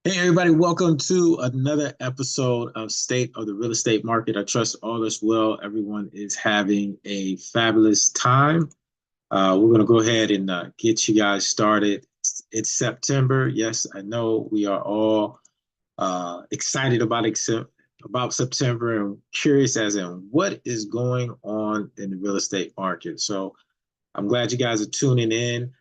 Hey, everybody, welcome to another episode of State of the Real Estate Market. I trust all is well. Everyone is having a fabulous time. We're going to go ahead and get you guys started. It's September. Yes, I know we are all excited about September and curious as in what is going on in the real estate market. So I'm glad you guys are tuning in.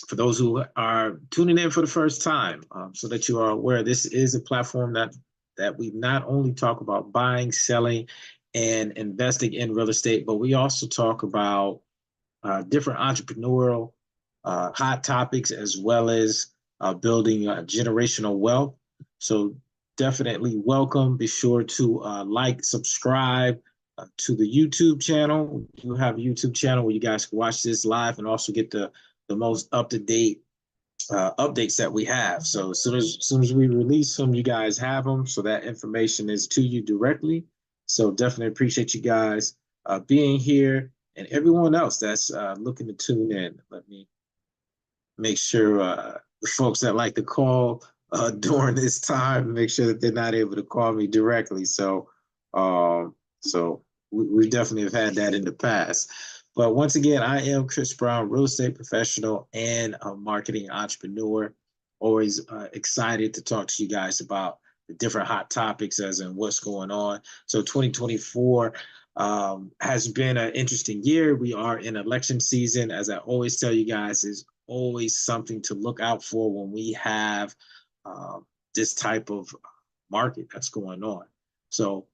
For those who are tuning in for the first time, so that you are aware, this is a platform that we not only talk about buying, selling, and investing in real estate, but we also talk about different entrepreneurial hot topics as well as building generational wealth. So definitely welcome. Be sure to like, subscribe to the YouTube channel. We have a YouTube channel where you guys can watch this live and also get the most up-to-date updates that we have. So as soon as we release them, you guys have them. So that information is to you directly. So definitely appreciate you guys being here and everyone else that's looking to tune in. Let me make sure the folks that like to call during this time, make sure that they're not able to call me directly. So, we definitely have had that in the past. But once again, I am Chris Brown, real estate professional and a marketing entrepreneur. Always excited to talk to you guys about the different hot topics as in what's going on. So 2024 has been an interesting year. We are in election season. As I always tell you guys, is always something to look out for when we have this type of market that's going on. So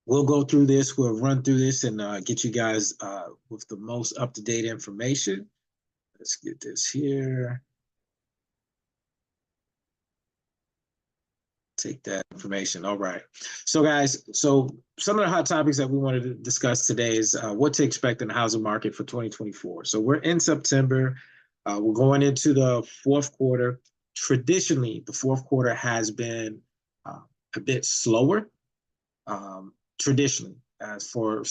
we'll go through this, we'll run through this and get you guys with the most up-to-date information. Let's get this here. Take that information. All right. So guys, so some of the hot topics that we wanted to discuss today is what to expect in the housing market for 2024. So we're in September. We're going into the fourth quarter. Traditionally, the fourth quarter has been a bit slower, traditionally, as for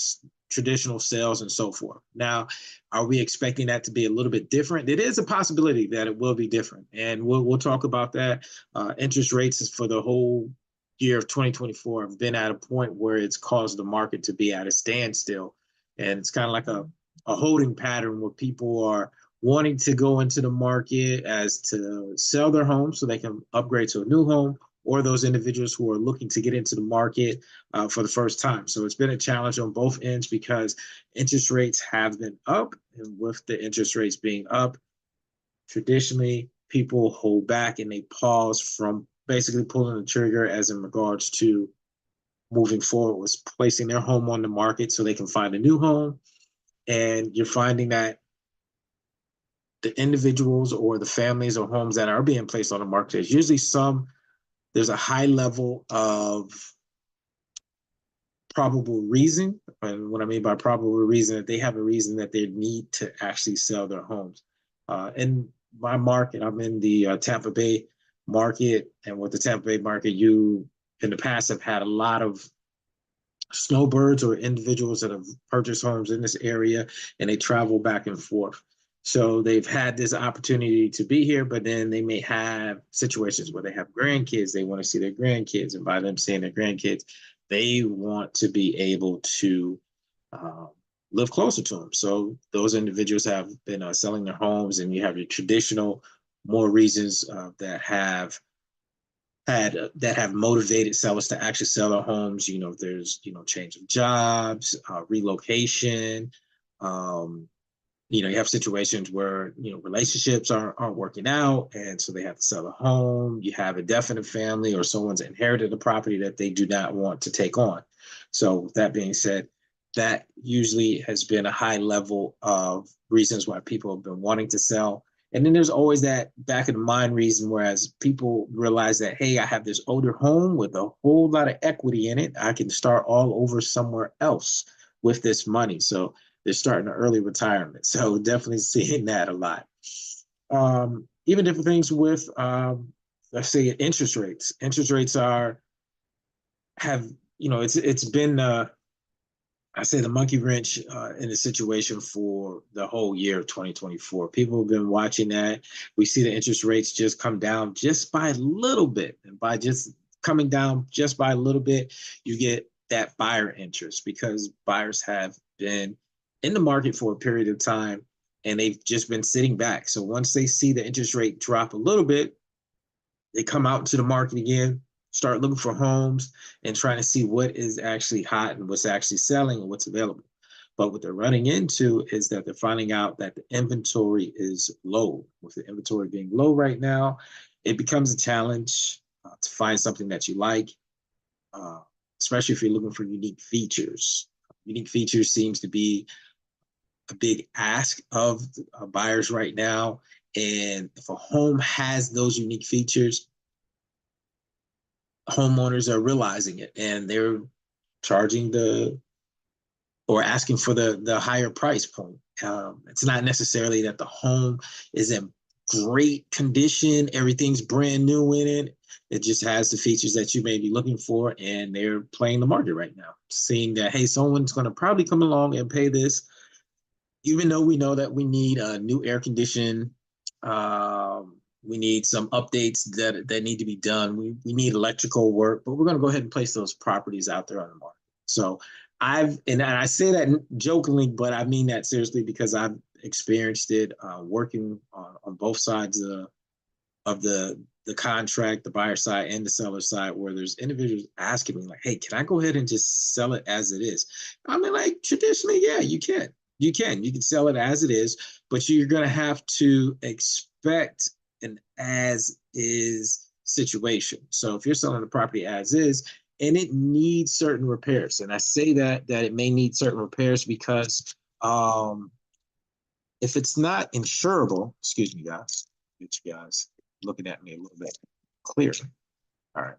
traditional sales and so forth. Now, are we expecting that to be a little bit different? It is a possibility that it will be different, and we'll talk about that. Interest rates for the whole year of 2024 have been at a point where it's caused the market to be at a standstill, and it's kind of like a holding pattern where people are wanting to go into the market as to sell their home so they can upgrade to a new home, or those individuals who are looking to get into the market for the first time. So it's been a challenge on both ends because interest rates have been up, and with the interest rates being up, traditionally people hold back and they pause from basically pulling the trigger as in regards to moving forward with placing their home on the market so they can find a new home. And you're finding that the individuals or the families or homes that are being placed on the market, there's a high level of probable reason. And what I mean by probable reason, that they have a reason that they need to actually sell their homes. In my market, I'm in the Tampa Bay market. And with the Tampa Bay market, you in the past have had a lot of snowbirds or individuals that have purchased homes in this area and they travel back and forth. So they've had this opportunity to be here, but then they may have situations where they have grandkids. They want to see their grandkids, and by them seeing their grandkids, they want to be able to live closer to them. So those individuals have been selling their homes, and you have your traditional more reasons that have motivated sellers to actually sell their homes. There's change of jobs, relocation. You have situations where relationships aren't working out, and so they have to sell a home. You have a definite family, or someone's inherited a property that they do not want to take on. So with that being said, that usually has been a high level of reasons why people have been wanting to sell. And then there's always that back of the mind reason, whereas people realize that, hey, I have this older home with a whole lot of equity in it. I can start all over somewhere else with this money. So they're starting an early retirement. So definitely seeing that a lot. Even different things with, let's say, interest rates. Interest rates it's been, I say, the monkey wrench in the situation for the whole year of 2024. People have been watching that. We see the interest rates just come down just by a little bit. And by just coming down just by a little bit, you get that buyer interest, because buyers have been in the market for a period of time and they've just been sitting back. So once they see the interest rate drop a little bit, they come out to the market again, start looking for homes and trying to see what is actually hot and what's actually selling and what's available. But what they're running into is that they're finding out that the inventory is low. With the inventory being low right now, it becomes a challenge to find something that you like, especially if you're looking for unique features. Unique features seems to be a big ask of buyers right now. And if a home has those unique features, homeowners are realizing it, and they're charging or asking for the higher price point. It's not necessarily that the home is in great condition, everything's brand new in it. It just has the features that you may be looking for, and they're playing the market right now, seeing that, hey, someone's going to probably come along and pay this, even though we know that we need a new air condition. We need some updates that need to be done. We need electrical work, but we're going to go ahead and place those properties out there on the market. So and I say that jokingly, but I mean that seriously, because I've experienced it working on both sides of the contract, the buyer side and the seller side, where there's individuals asking me like, hey, can I go ahead and just sell it as it is? I mean, like, traditionally, yeah, you can. You can sell it as it is, but you're going to have to expect an as is situation. So if you're selling the property as is, and it needs certain repairs. And I say that it may need certain repairs because if it's not insurable, excuse me, guys, get you guys looking at me a little bit clearer. All right.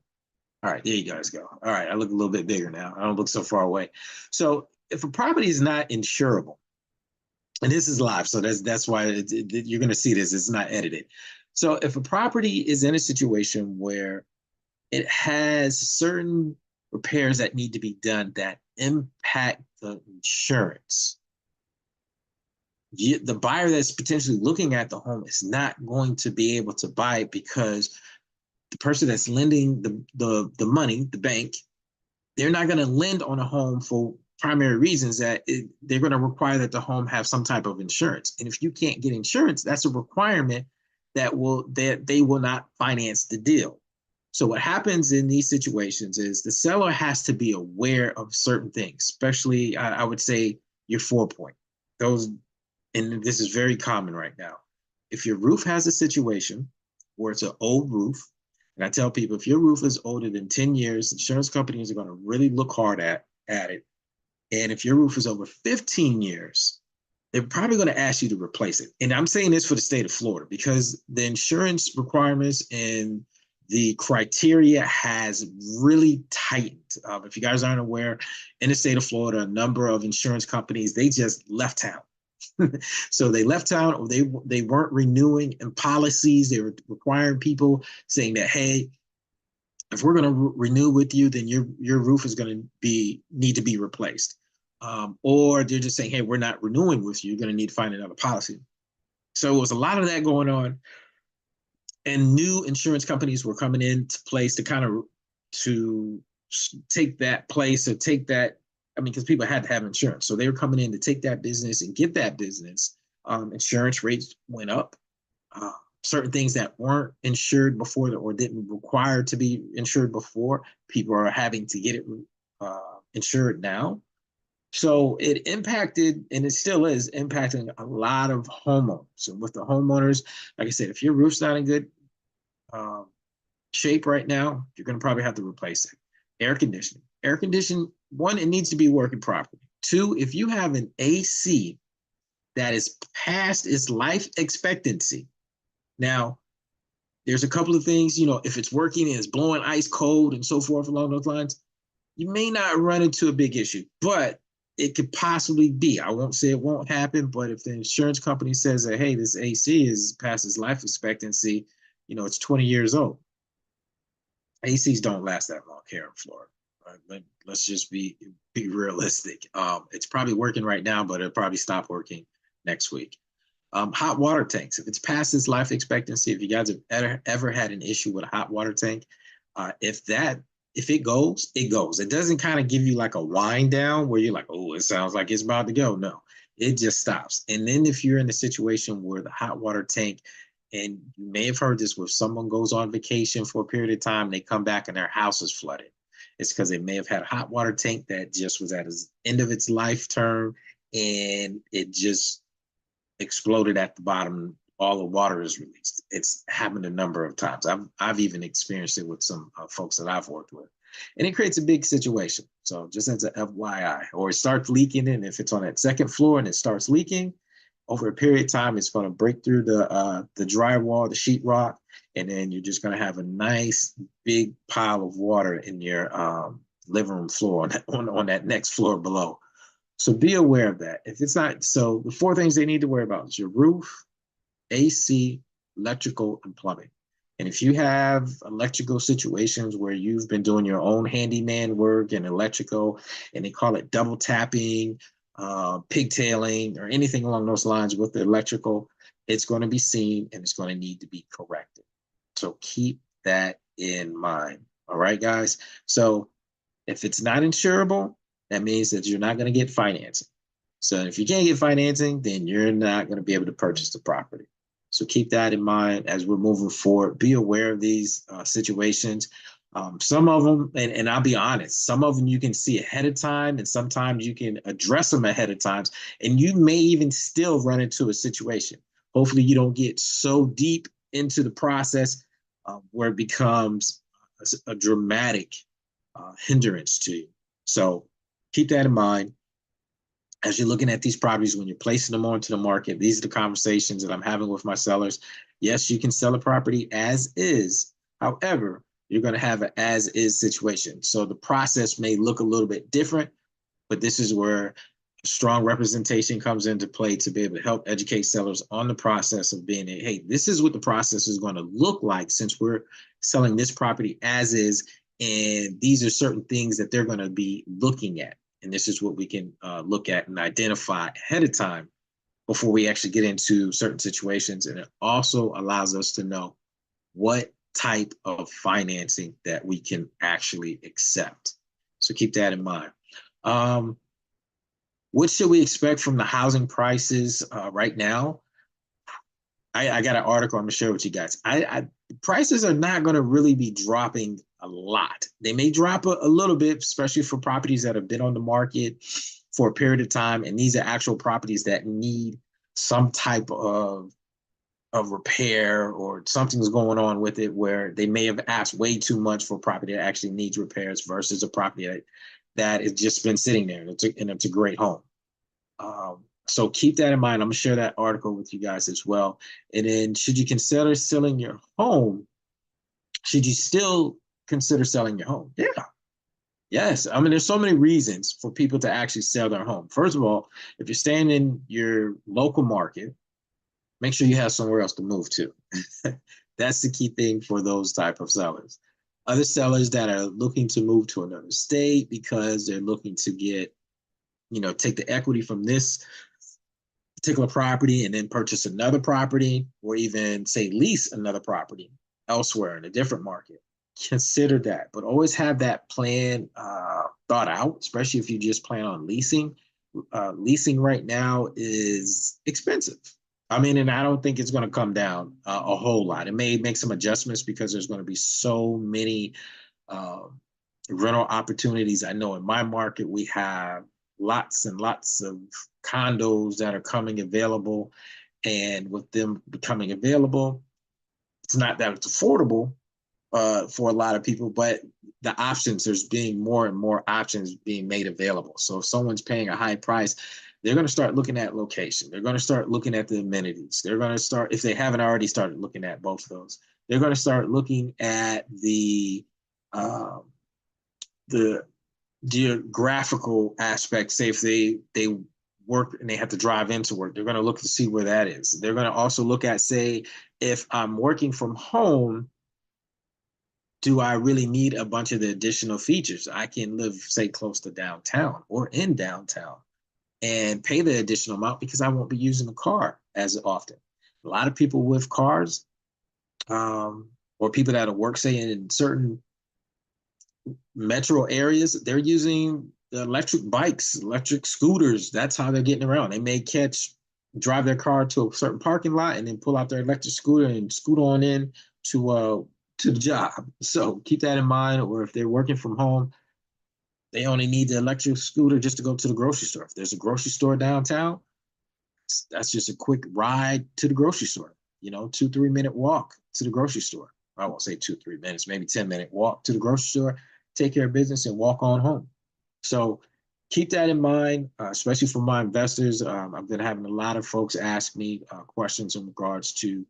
All right, there you guys go. All right, I look a little bit bigger now. I don't look so far away. So if a property is not insurable, and this is live, so that's why you're going to see this. It's not edited. So if a property is in a situation where it has certain repairs that need to be done that impact the insurance, the buyer that's potentially looking at the home is not going to be able to buy it because the person that's lending the money, the bank, they're not going to lend on a home for primary reasons that they're going to require that the home have some type of insurance. And if you can't get insurance, that's a requirement that they will not finance the deal. So what happens in these situations is the seller has to be aware of certain things, especially I would say your 4-point. Those, and this is very common right now. If your roof has a situation where it's an old roof, and I tell people, if your roof is older than 10 years, insurance companies are going to really look hard at it. And if your roof is over 15 years, they're probably going to ask you to replace it. And I'm saying this for the state of Florida because the insurance requirements and the criteria has really tightened. If you guys aren't aware, in the state of Florida, a number of insurance companies, they just left town. So they left town, or they weren't renewing in policies. They were requiring people saying that, hey, if we're going to renew with you, then your roof is going to need to be replaced. Or they're just saying, hey, we're not renewing with you. You're going to need to find another policy. So it was a lot of that going on. And new insurance companies were coming into place to kind of to take that place or take that. I mean, because people had to have insurance. So they were coming in to take that business and get that business. Insurance rates went up. Certain things that weren't insured before or didn't require to be insured before, people are having to get it insured now. So it impacted, and it still is impacting a lot of homeowners. And with the homeowners, like I said, if your roof's not in good shape right now, you're going to probably have to replace it. Air conditioning, one, it needs to be working properly. Two, if you have an AC that is past its life expectancy. Now, there's a couple of things, if it's working and it's blowing ice cold and so forth along those lines, you may not run into a big issue, but it could possibly be. I won't say it won't happen, but if the insurance company says that, hey, this AC is past its life expectancy, it's 20 years old. ACs don't last that long here in Florida. Right? Let's just be realistic. It's probably working right now, but it'll probably stop working next week. Hot water tanks. If it's past its life expectancy, if you guys have ever had an issue with a hot water tank, if it goes, it goes. It doesn't kind of give you like a wind down where you're like, oh, it sounds like it's about to go. No, it just stops. And then if you're in a situation where the hot water tank, and you may have heard this, where someone goes on vacation for a period of time, they come back and their house is flooded. It's because they may have had a hot water tank that just was at its end of its life term, and it just exploded at the bottom. All the water is released. It's happened a number of times. I've even experienced it with some folks that I've worked with, and it creates a big situation. So just as a FYI, or it starts leaking, and if it's on that second floor and it starts leaking, over a period of time, it's going to break through the drywall, the sheetrock, and then you're just going to have a nice big pile of water in your living room floor on that next floor below. So be aware of that. If it's not, so the 4 things they need to worry about is your roof, AC, electrical, and plumbing. And if you have electrical situations where you've been doing your own handyman work and electrical, and they call it double tapping, pigtailing, or anything along those lines with the electrical, it's going to be seen and it's going to need to be corrected. So keep that in mind. All right, guys. So if it's not insurable, that means that you're not going to get financing. So if you can't get financing, then you're not going to be able to purchase the property. So keep that in mind as we're moving forward. Be aware of these situations. Some of them, and I'll be honest, some of them you can see ahead of time, and sometimes you can address them ahead of times, and you may even still run into a situation. Hopefully you don't get so deep into the process where it becomes a dramatic hindrance to you. So keep that in mind as you're looking at these properties when you're placing them onto the market. These are the conversations that I'm having with my sellers. Yes, you can sell a property as is. However, you're going to have an as is situation. So the process may look a little bit different, but this is where strong representation comes into play to be able to help educate sellers on the process of being, hey, this is what the process is going to look like since we're selling this property as is. And these are certain things that they're going to be looking at. And this is what we can look at and identify ahead of time before we actually get into certain situations. And it also allows us to know what type of financing that we can actually accept. So keep that in mind. What should we expect from the housing prices right now? I got an article I'm gonna share with you guys. Prices are not gonna really be dropping a lot. They may drop a little bit, especially for properties that have been on the market for a period of time. And these are actual properties that need some type of repair, or something's going on with it where they may have asked way too much for a property that actually needs repairs versus a property that has just been sitting there and it's a great home. So keep that in mind. I'm gonna share that article with you guys as well. And then, should you consider selling your home? Should you still consider selling your home? Yeah. Yes. I mean, there's so many reasons for people to actually sell their home. First of all, if you're staying in your local market, make sure you have somewhere else to move to. That's the key thing for those type of sellers. Other sellers that are looking to move to another state because they're looking to get, take the equity from this particular property and then purchase another property, or even say lease another property elsewhere in a different market. Consider that, but always have that plan thought out, especially if you just plan on leasing. Leasing right now is expensive. I mean, and I don't think it's going to come down a whole lot. It may make some adjustments because there's going to be so many rental opportunities. I know in my market, we have lots and lots of condos that are coming available. And with them becoming available, it's not that it's affordable for a lot of people, but the options, there's being more and more options being made available. So if someone's paying a high price, they're going to start looking at location. They're going to start looking at the amenities. They're going to start, if they haven't already started looking at both of those, they're going to start looking at the geographical aspect. Say if they work and they have to drive into work, they're going to look to see where that is. They're going to also look at, say, if I'm working from home, do I really need a bunch of the additional features? I can live, say, close to downtown or in downtown and pay the additional amount because I won't be using the car as often. A lot of people with cars, or people that work, say, in certain metro areas, they're using the electric bikes, electric scooters. That's how they're getting around. They may drive their car to a certain parking lot and then pull out their electric scooter and scoot on in to the job. So keep that in mind. Or if they're working from home, they only need the electric scooter just to go to the grocery store. If there's a grocery store downtown, that's just a quick ride to the grocery store, 2-3 minute walk to the grocery store. I won't say 2-3 minutes, maybe 10-minute walk to the grocery store, take care of business and walk on home. So keep that in mind, especially for my investors. I've been having a lot of folks ask me questions in regards to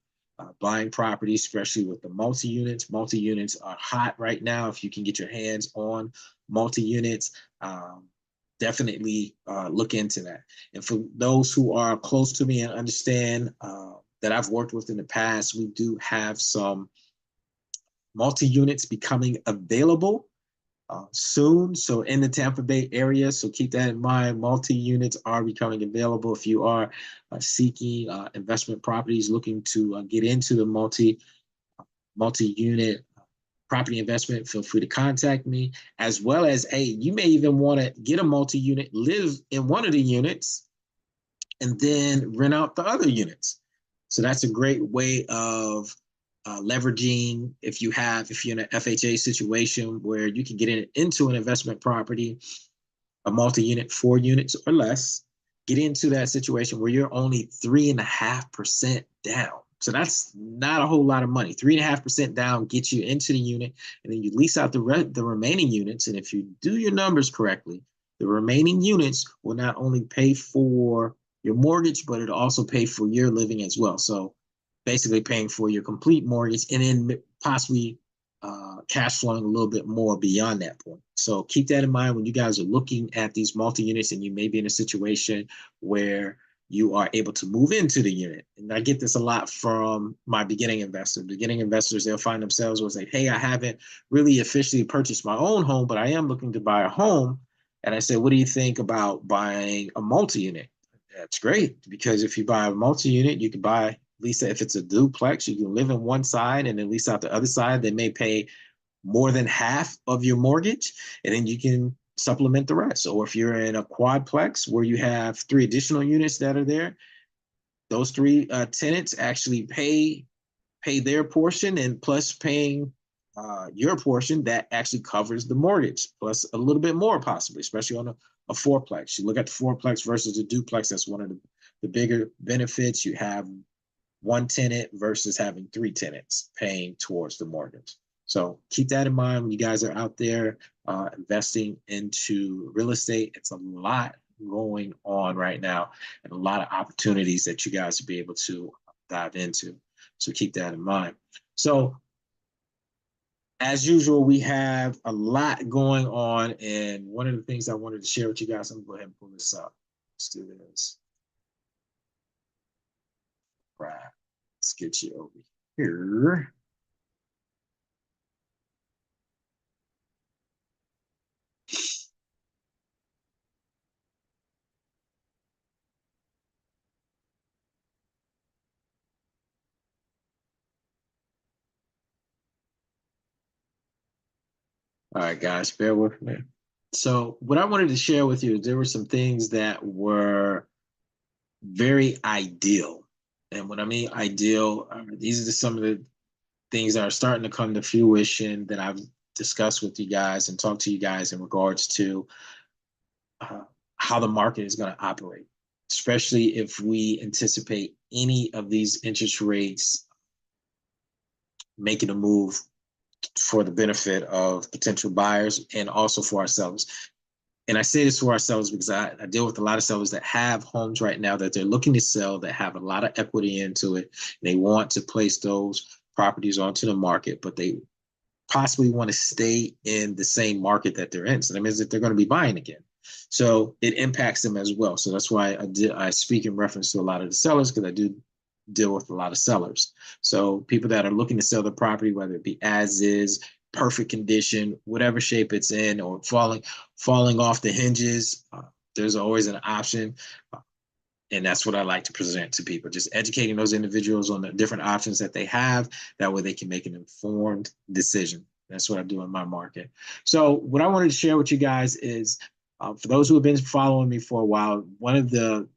buying properties, especially with the multi-units. Multi-units are hot right now. If you can get your hands on multi-units, definitely look into that. And for those who are close to me and understand that I've worked with in the past, we do have some multi-units becoming available soon. So in the Tampa Bay area, so keep that in mind. Multi-units are becoming available. If you are seeking investment properties, looking to get into the multi-unit property investment, feel free to contact me. As well as, hey, you may even want to get a multi-unit, live in one of the units, and then rent out the other units. So that's a great way of leveraging if you're in an FHA situation where you can get into an investment property, a multi-unit, 4 units or less, get into that situation where you're only 3.5% down. So that's not a whole lot of money. 3.5% down gets you into the unit, and then you lease out the remaining units. And if you do your numbers correctly, the remaining units will not only pay for your mortgage, but it'll also pay for your living as well. So basically paying for your complete mortgage and then possibly cash flowing a little bit more beyond that point. So keep that in mind when you guys are looking at these multi-units, and you may be in a situation where you are able to move into the unit. And I get this a lot from my beginning investors. Beginning investors, they'll find themselves will say, hey, I haven't really officially purchased my own home, but I am looking to buy a home. And I said, what do you think about buying a multi-unit? That's great, because if you buy a multi-unit, you can buy, at least if it's a duplex, you can live in one side and then lease out the other side. They may pay more than half of your mortgage, and then you can supplement the rest. Or if you're in a quadplex where you have 3 additional units that are there, those 3 tenants actually pay their portion, and plus paying your portion, that actually covers the mortgage, plus a little bit more possibly, especially on a fourplex. You look at the fourplex versus the duplex, that's one of the bigger benefits. You have 1 tenant versus having 3 tenants paying towards the mortgage. So keep that in mind when you guys are out there investing into real estate. It's a lot going on right now, and a lot of opportunities that you guys will be able to dive into. So keep that in mind. So as usual, we have a lot going on, and one of the things I wanted to share with you guys, I'm gonna go ahead and pull this up. Let's do this. Right, let's get you over here. All right, guys, bear with me. So what I wanted to share with you, there were some things that were very ideal. And when I mean ideal, these are just some of the things that are starting to come to fruition that I've discussed with you guys and talked to you guys in regards to how the market is going to operate, especially if we anticipate any of these interest rates making a move for the benefit of potential buyers and also for our sellers. And I say this for our sellers because I deal with a lot of sellers that have homes right now that they're looking to sell, that have a lot of equity into it. They want to place those properties onto the market, but they possibly want to stay in the same market that they're in. So that means that they're going to be buying again. So it impacts them as well. So that's why I speak in reference to a lot of the sellers, because I do deal with a lot of sellers. So people that are looking to sell the property, whether it be as is, perfect condition, whatever shape it's in, or falling off the hinges, there's always an option. And that's what I like to present to people, just educating those individuals on the different options that they have. That way they can make an informed decision. That's what I do in my market. So what I wanted to share with you guys is, for those who have been following me for a while, one of the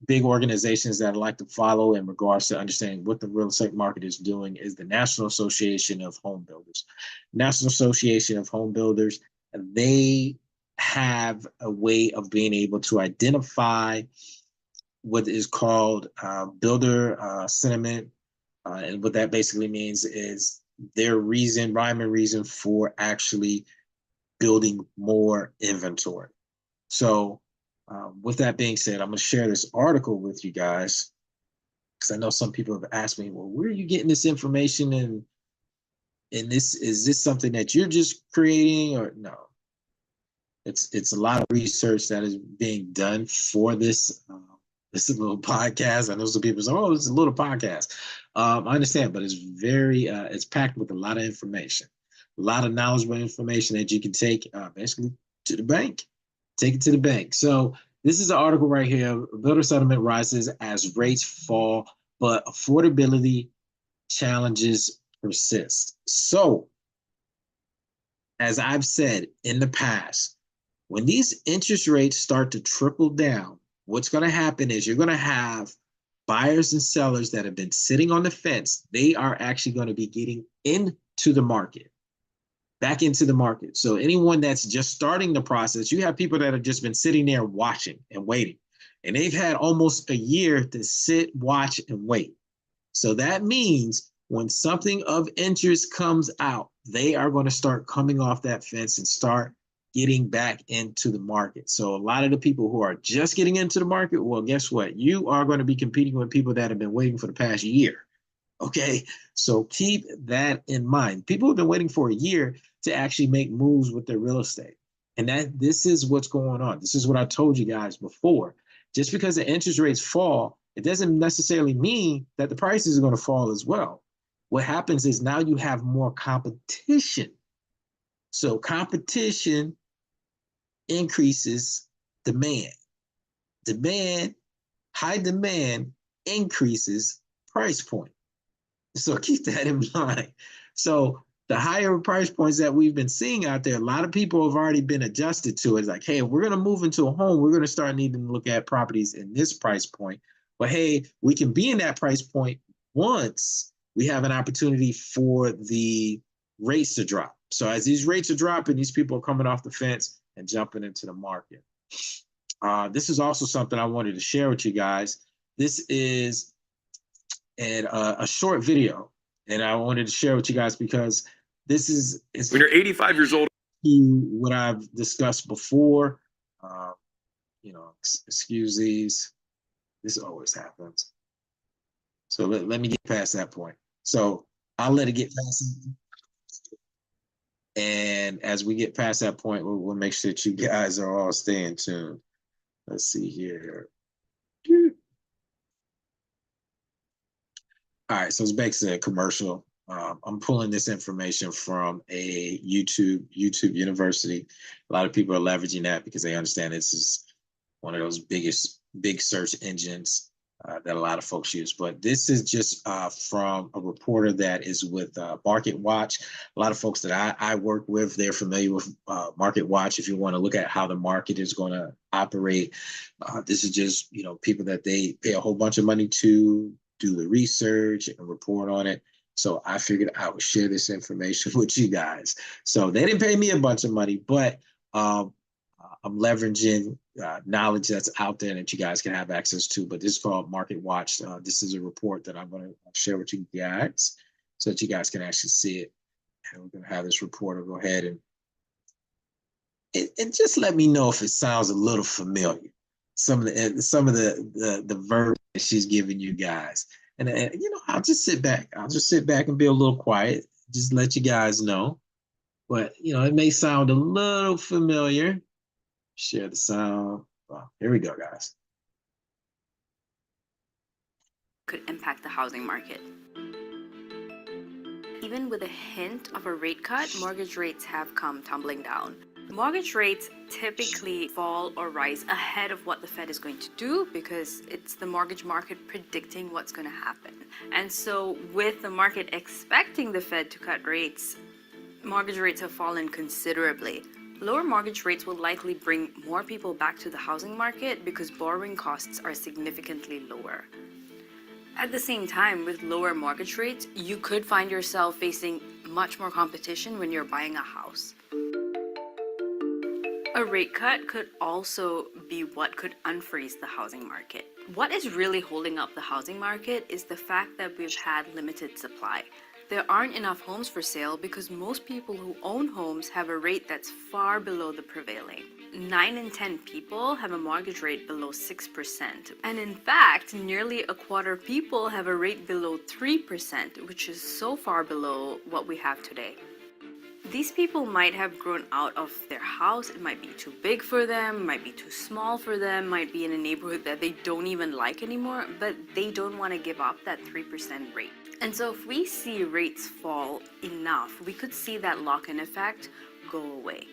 big organizations that I like to follow in regards to understanding what the real estate market is doing is the National Association of Home Builders. National Association of Home Builders, they have a way of being able to identify what is called builder sentiment. And what that basically means is their rhyme and reason for actually building more inventory. So with that being said, I'm going to share this article with you guys, because I know some people have asked me, well, where are you getting this information? And is this something that you're just creating, or no? It's a lot of research that is being done for this. This is a little podcast. I know some people say, oh, it's a little podcast. I understand, but it's very, it's packed with a lot of information, a lot of knowledgeable information that you can take basically to the bank. Take it to the bank. So this is an article right here. Builder sentiment rises as rates fall, but affordability challenges persist. So, as I've said in the past, when these interest rates start to trickle down, what's going to happen is you're going to have buyers and sellers that have been sitting on the fence. They are actually going to be getting into the market, back into the market. So anyone that's just starting the process, you have people that have just been sitting there watching and waiting. And they've had almost a year to sit, watch, and wait. So that means when something of interest comes out, they are going to start coming off that fence and start getting back into the market. So a lot of the people who are just getting into the market, well, guess what? You are going to be competing with people that have been waiting for the past year. Okay, so keep that in mind. People have been waiting for a year to actually make moves with their real estate. And that this is what's going on. This is what I told you guys before. Just because the interest rates fall, it doesn't necessarily mean that the prices are going to fall as well. What happens is now you have more competition. So competition increases demand. Demand, high demand increases price point. So keep that in mind. So the higher price points that we've been seeing out there, a lot of people have already been adjusted to it. It's like, hey, if we're going to move into a home, we're going to start needing to look at properties in this price point. But hey, we can be in that price point once we have an opportunity for the rates to drop. So as these rates are dropping, these people are coming off the fence and jumping into the market. This is also something I wanted to share with you guys. This is a short video, and I wanted to share with you guys because this is when you're 85 years old. What I've discussed before. Excuse these. This always happens. So let me get past that point. So I'll let it get past it. And as we get past that point, we'll make sure that you guys are all staying tuned. Let's see here. All right, so it's basically a commercial. I'm pulling this information from a YouTube University. A lot of people are leveraging that because they understand this is one of those big search engines that a lot of folks use. But this is just from a reporter that is with Market Watch. A lot of folks that I work with, they're familiar with Market Watch. If you want to look at how the market is going to operate, this is just people that they pay a whole bunch of money to do the research and report on it. So I figured I would share this information with you guys. So they didn't pay me a bunch of money, but I'm leveraging knowledge that's out there that you guys can have access to. But this is called Market Watch. This is a report that I'm going to share with you guys so that you guys can actually see it. And we're going to have this reporter go ahead and just let me know if it sounds a little familiar. Some of the verb that she's giving you guys. And I'll just sit back. I'll just sit back and be a little quiet. Just let you guys know. But it may sound a little familiar. Share the sound. Well, here we go, guys. Could impact the housing market. Even with a hint of a rate cut, mortgage rates have come tumbling down. Mortgage rates typically fall or rise ahead of what the Fed is going to do because it's the mortgage market predicting what's going to happen. And so with the market expecting the Fed to cut rates, mortgage rates have fallen considerably. Lower mortgage rates will likely bring more people back to the housing market because borrowing costs are significantly lower. At the same time, with lower mortgage rates, you could find yourself facing much more competition when you're buying a house. A rate cut could also be what could unfreeze the housing market. What is really holding up the housing market is the fact that we've had limited supply. There aren't enough homes for sale because most people who own homes have a rate that's far below the prevailing. 9 in 10 people have a mortgage rate below 6%. And in fact, nearly a quarter of people have a rate below 3%, which is so far below what we have today. These people might have grown out of their house. It might be too big for them, might be too small for them, might be in a neighborhood that they don't even like anymore, but they don't want to give up that 3% rate. And so if we see rates fall enough, we could see that lock-in effect go away.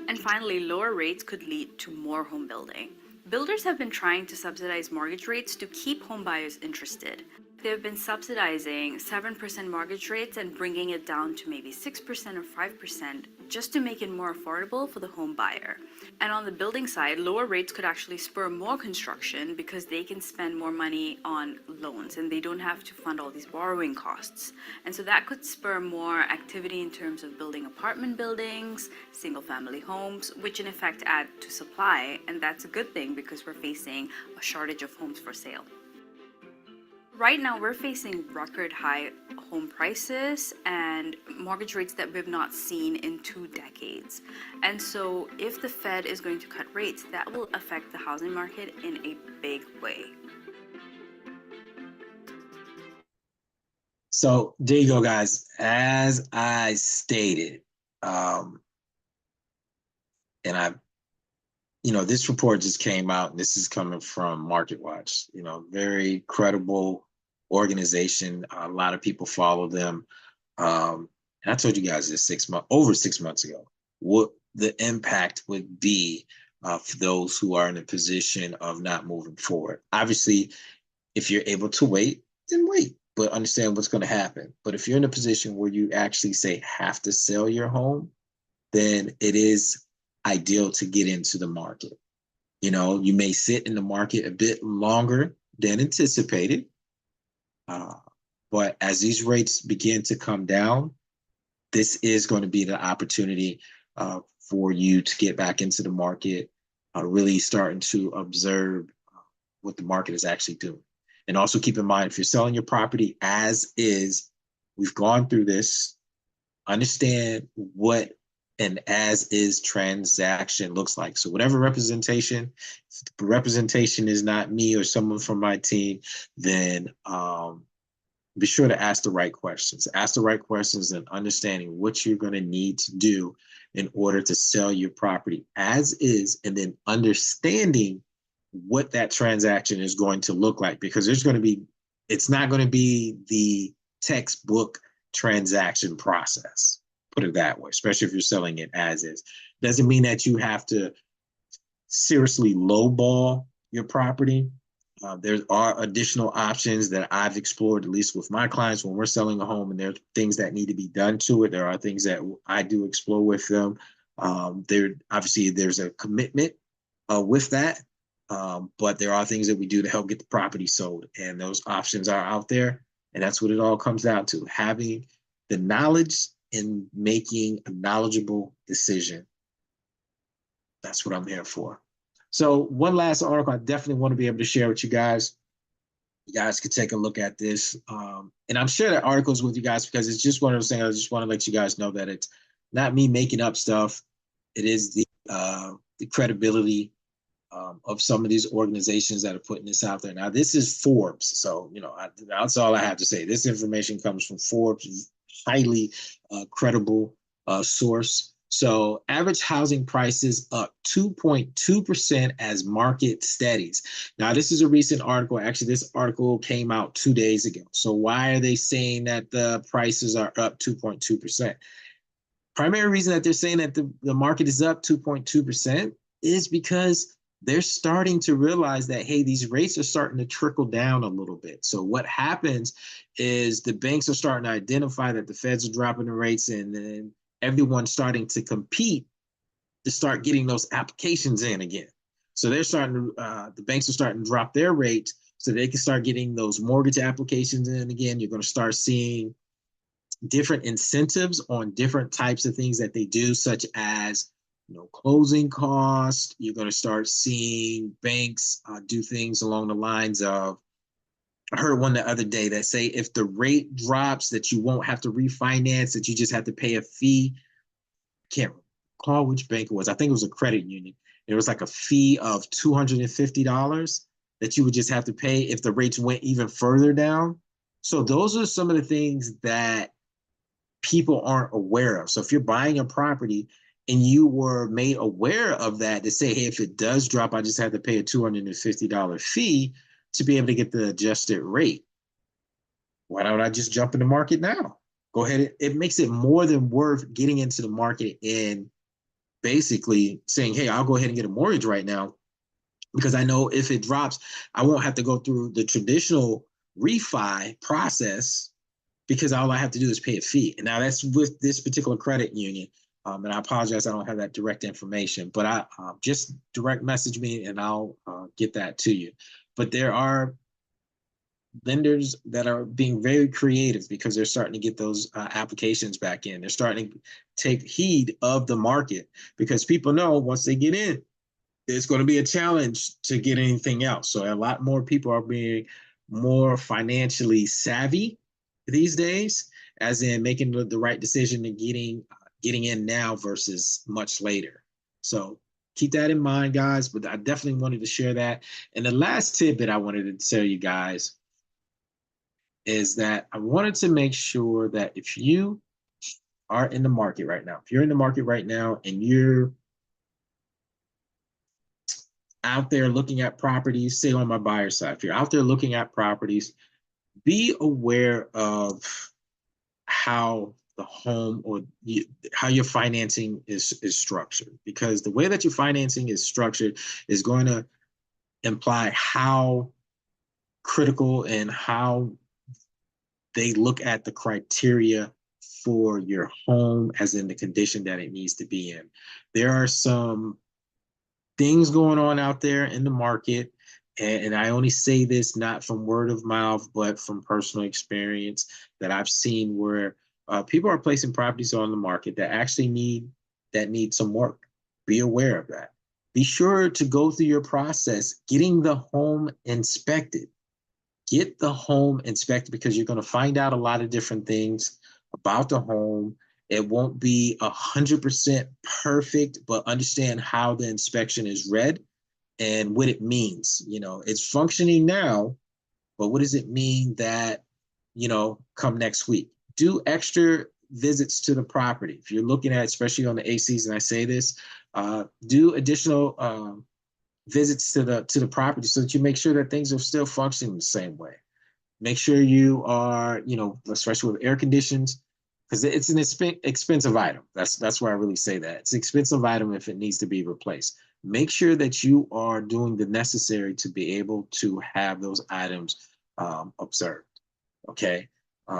And finally, lower rates could lead to more home building. Builders have been trying to subsidize mortgage rates to keep home buyers interested. They've been subsidizing 7% mortgage rates and bringing it down to maybe 6% or 5% just to make it more affordable for the home buyer. And on the building side, lower rates could actually spur more construction because they can spend more money on loans and they don't have to fund all these borrowing costs. And so that could spur more activity in terms of building apartment buildings, single family homes, which in effect add to supply. And that's a good thing because we're facing a shortage of homes for sale. Right now, we're facing record high home prices and mortgage rates that we've not seen in 2 decades. And so, if the Fed is going to cut rates, that will affect the housing market in a big way. So there you go, guys. As I stated, um, and I, this report just came out, and this is coming from MarketWatch, very credible organization. A lot of people follow them. And I told you guys this over 6 months ago, what the impact would be for those who are in a position of not moving forward. Obviously, if you're able to wait, then wait, but understand what's going to happen. But if you're in a position where you actually say have to sell your home, then it is ideal to get into the market. You may sit in the market a bit longer than anticipated, uh, but as these rates begin to come down, this is going to be the opportunity for you to get back into the market, really starting to observe what the market is actually doing. And also keep in mind, if you're selling your property as is, we've gone through this, understand what an as is transaction looks like. So whatever representation, if the representation is not me or someone from my team, then be sure to ask the right questions. Ask the right questions and understanding what you're going to need to do in order to sell your property as is, and then understanding what that transaction is going to look like, because it's not going to be the textbook transaction process, put it that way, especially if you're selling it as is. Doesn't mean that you have to seriously lowball your property. There are additional options that I've explored, at least with my clients, when we're selling a home, and there are things that need to be done to it. There are things that I do explore with them. There's a commitment with that, but there are things that we do to help get the property sold, and those options are out there. And that's what it all comes down to: having the knowledge and making a knowledgeable decision. That's what I'm here for. So one last article I definitely want to be able to share with you guys. You guys could take a look at this. And I'm sharing that articles with you guys because it's just one of those things. I just want to let you guys know that it's not me making up stuff. It is the credibility of some of these organizations that are putting this out there. Now, this is Forbes. So, that's all I have to say. This information comes from Forbes, highly credible source. So average housing prices up 2.2% as market steadies. Now, this is a recent article. Actually, this article came out 2 days ago. So why are they saying that the prices are up 2.2%? Primary reason that they're saying that the market is up 2.2% is because they're starting to realize that, hey, these rates are starting to trickle down a little bit. So what happens is the banks are starting to identify that the Feds are dropping the rates, and then everyone's starting to compete to start getting those applications in again. So the banks are starting to drop their rates so they can start getting those mortgage applications in again. You're going to start seeing different incentives on different types of things that they do, such as closing costs. You're going to start seeing banks do things along the lines of, I heard one the other day that say if the rate drops, that you won't have to refinance, that you just have to pay a fee. Can't recall which bank it was. I think it was a credit union. There was like a fee of $250 that you would just have to pay if the rates went even further down. So those are some of the things that people aren't aware of. So if you're buying a property and you were made aware of that, to say, hey, if it does drop, I just have to pay a $250 fee to be able to get the adjusted rate. Why don't I just jump in the market now? Go ahead. It makes it more than worth getting into the market and basically saying, hey, I'll go ahead and get a mortgage right now, because I know if it drops, I won't have to go through the traditional refi process, because all I have to do is pay a fee. And now that's with this particular credit union. And I apologize, I don't have that direct information, but I just direct message me and I'll get that to you. But there are lenders that are being very creative because they're starting to get those applications back in. They're starting to take heed of the market, because people know once they get in, it's going to be a challenge to get anything else. So a lot more people are being more financially savvy these days, as in making the right decision and getting in now versus much later. So keep that in mind, guys. But I definitely wanted to share that. And the last tidbit I wanted to tell you guys is that I wanted to make sure that if you are in the market right now, if you're in the market right now and you're out there looking at properties, say on my buyer side, if you're out there looking at properties, be aware of how the home or how your financing is structured, because the way that your financing is structured is going to imply how critical and how they look at the criteria for your home, as in the condition that it needs to be in. There are some things going on out there in the market, and I only say this not from word of mouth, but from personal experience that I've seen where people are placing properties on the market that actually need some work. Be aware of that. Be sure to go through your process, getting the home inspected. Get the home inspected, because you're going to find out a lot of different things about the home. It won't be 100% perfect, but understand how the inspection is read and what it means. You know, it's functioning now, but what does it mean that, you know, come next week? Do extra visits to the property. If you're looking at, especially on the ACs, and I say this, do additional visits to the property so that you make sure that things are still functioning the same way. Make sure you are, you know, especially with air conditions, because it's an expensive item. That's why I really say that. It's an expensive item if it needs to be replaced. Make sure that you are doing the necessary to be able to have those items observed. Okay.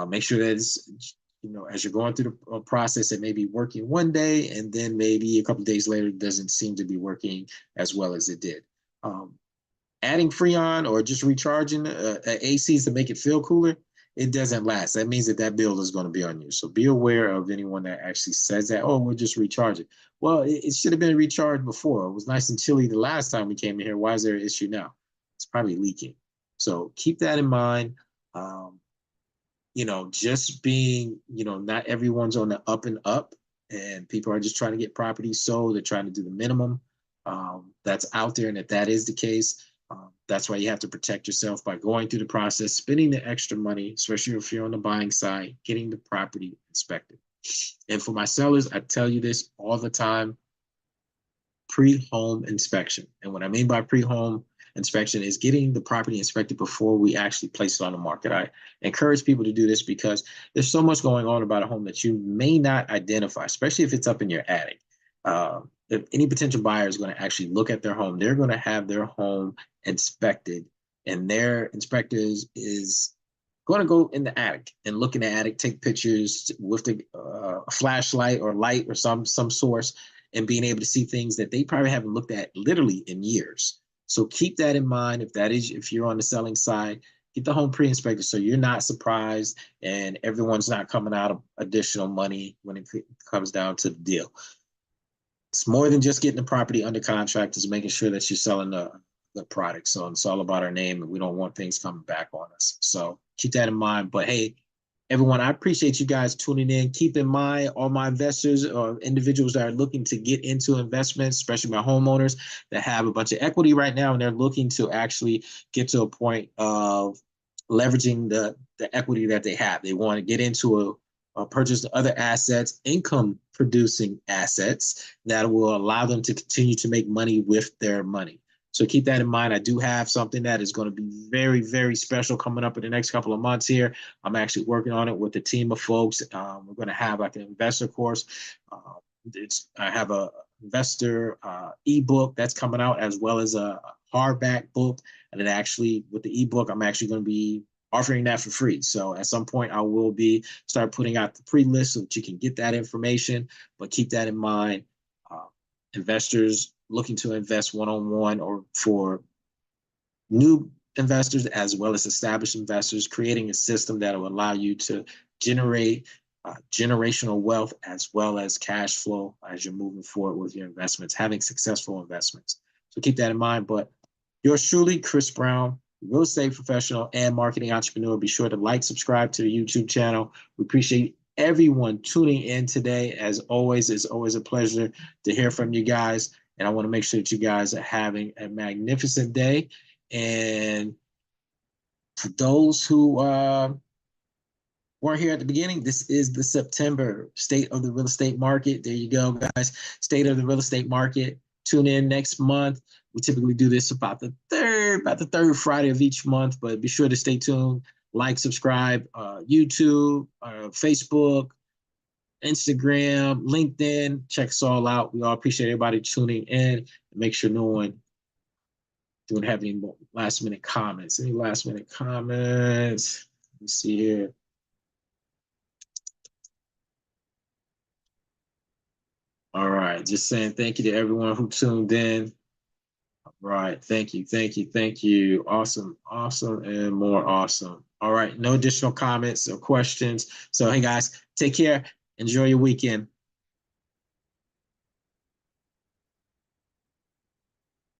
Make sure that it's, you know, as you're going through the process, it may be working one day, and then maybe a couple of days later, it doesn't seem to be working as well as it did. Adding Freon or just recharging ACs to make it feel cooler, it doesn't last. That means that that bill is going to be on you. So be aware of anyone that actually says that, oh, we'll just recharge it. Well, it should have been recharged before. It was nice and chilly the last time we came in here. Why is there an issue now? It's probably leaking. So keep that in mind. You know, just being, you know, not everyone's on the up and up, and people are just trying to get properties sold. They're trying to do the minimum that's out there. And if that is the case, that's why you have to protect yourself by going through the process, spending the extra money, especially if you're on the buying side, getting the property inspected. And for my sellers, I tell you this all the time, pre-home inspection. And what I mean by pre-home inspection is getting the property inspected before we actually place it on the market. I encourage people to do this because there's so much going on about a home that you may not identify, especially if it's up in your attic. If any potential buyer is going to actually look at their home, they're going to have their home inspected, and their inspectors is going to go in the attic and look in the attic, take pictures with the flashlight or light or some source, and being able to see things that they probably haven't looked at literally in years. So keep that in mind. If you're on the selling side, get the home pre-inspected so you're not surprised and everyone's not coming out of additional money when it comes down to the deal. It's more than just getting the property under contract. It's making sure that you're selling the product. So it's all about our name, and we don't want things coming back on us. So keep that in mind. But hey, everyone, I appreciate you guys tuning in. Keep in mind, all my investors or individuals that are looking to get into investments, especially my homeowners that have a bunch of equity right now, and they're looking to actually get to a point of leveraging the equity that they have. They want to get into purchase other assets, income producing assets that will allow them to continue to make money with their money. So keep that in mind. I do have something that is going to be very, very special coming up in the next couple of months here. I'm actually working on it with a team of folks. We're going to have like an investor course. I have a investor ebook that's coming out, as well as a hardback book. And then actually with the ebook, I'm actually going to be offering that for free. So at some point I will be start putting out the pre-list so that you can get that information, but keep that in mind. Investors looking to invest one-on-one or for new investors as well as established investors, creating a system that will allow you to generate generational wealth as well as cash flow as you're moving forward with your investments, having successful investments. So keep that in mind. But yours truly, Chris Brown, real estate professional and marketing entrepreneur. Be sure to like, subscribe to the YouTube channel. We appreciate everyone tuning in today. As always, it's always a pleasure to hear from you guys. And I want to make sure that you guys are having a magnificent day. And for those who weren't here at the beginning, this is the September State of the Real Estate Market. There you go, guys. State of the Real Estate Market. Tune in next month. We typically do this about the third Friday of each month, but be sure to stay tuned. Like, subscribe, YouTube, Facebook, Instagram, LinkedIn. Check us all out. We all appreciate everybody tuning in. And make sure no one don't have any last minute comments. Any last minute comments? Let's see here. All right, just saying thank you to everyone who tuned in. All right, thank you, thank you, thank you. Awesome, awesome, and more awesome. All right, no additional comments or questions. So, hey guys, take care. Enjoy your weekend.